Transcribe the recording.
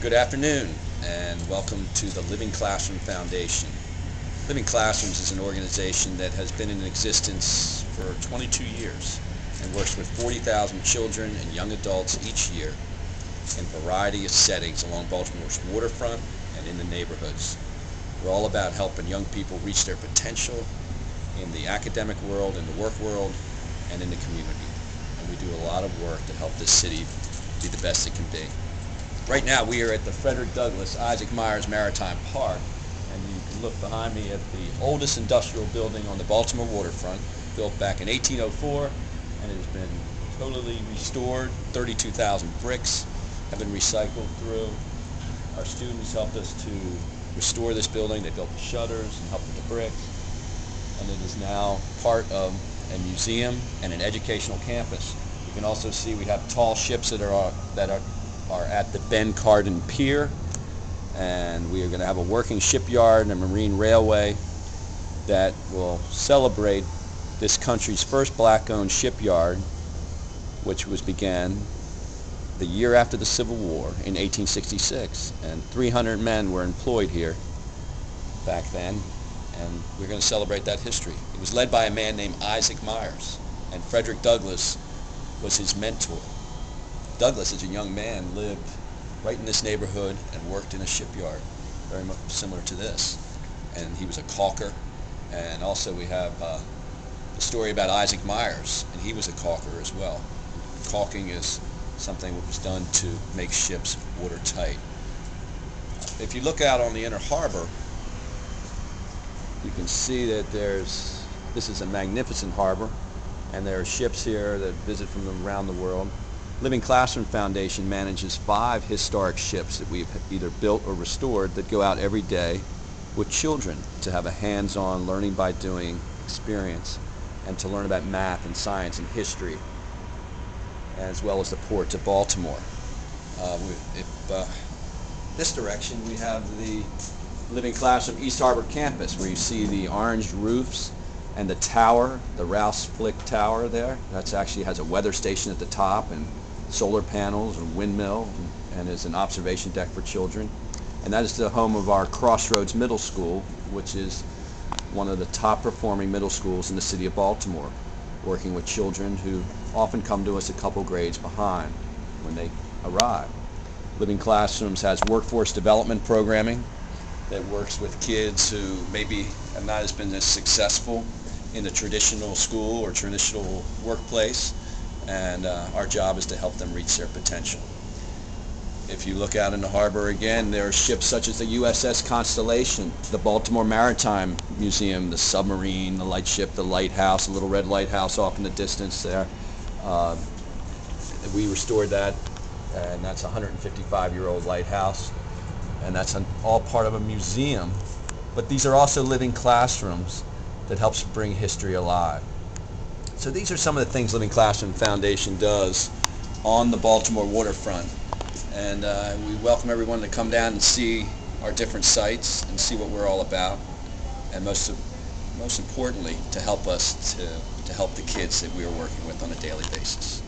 Good afternoon and welcome to the Living Classroom Foundation. Living Classrooms is an organization that has been in existence for 22 years and works with 40,000 children and young adults each year in a variety of settings along Baltimore's waterfront and in the neighborhoods. We're all about helping young people reach their potential in the academic world, in the work world, and in the community. And we do a lot of work to help this city be the best it can be. Right now we are at the Frederick Douglass Isaac Myers Maritime Park, and you can look behind me at the oldest industrial building on the Baltimore waterfront, built back in 1804, and it has been totally restored. 32,000 bricks have been recycled through. Our students helped us to restore this building. They built the shutters and helped with the brick, and it is now part of a museum and an educational campus. You can also see we have tall ships that are at the Ben Cardin Pier, and we are going to have a working shipyard and a marine railway that will celebrate this country's first black-owned shipyard, which was began the year after the Civil War in 1866, and 300 men were employed here back then, and we're going to celebrate that history. It was led by a man named Isaac Myers, and Frederick Douglass was his mentor. Douglass, as a young man, lived right in this neighborhood and worked in a shipyard, very much similar to this. And he was a caulker. And also we have the story about Isaac Myers, and he was a caulker as well. Caulking is something that was done to make ships watertight. If you look out on the inner harbor, you can see that this is a magnificent harbor, and there are ships here that visit from around the world. Living Classroom Foundation manages 5 historic ships that we've either built or restored that go out every day with children to have a hands-on learning by doing experience and to learn about math and science and history, as well as the ports of Baltimore. This direction we have the Living Classroom East Harbor campus, where you see the orange roofs and the tower, the Rouse Flick Tower there. That's actually has a weather station at the top and solar panels and windmill, and is an observation deck for children. And that is the home of our Crossroads Middle School, which is one of the top performing middle schools in the city of Baltimore, working with children who often come to us a couple grades behind when they arrive. Living Classrooms has workforce development programming that works with kids who maybe have not been as successful in the traditional school or traditional workplace, and our job is to help them reach their potential. If you look out in the harbor again, there are ships such as the USS Constellation, the Baltimore Maritime Museum, the submarine, the lightship, the lighthouse, the little red lighthouse off in the distance there. We restored that, and that's a 155-year-old lighthouse, and that's all part of a museum. But these are also living classrooms that helps bring history alive. So these are some of the things Living Classroom Foundation does on the Baltimore waterfront, and we welcome everyone to come down and see our different sites and see what we're all about, and most importantly, to help us to help the kids that we are working with on a daily basis.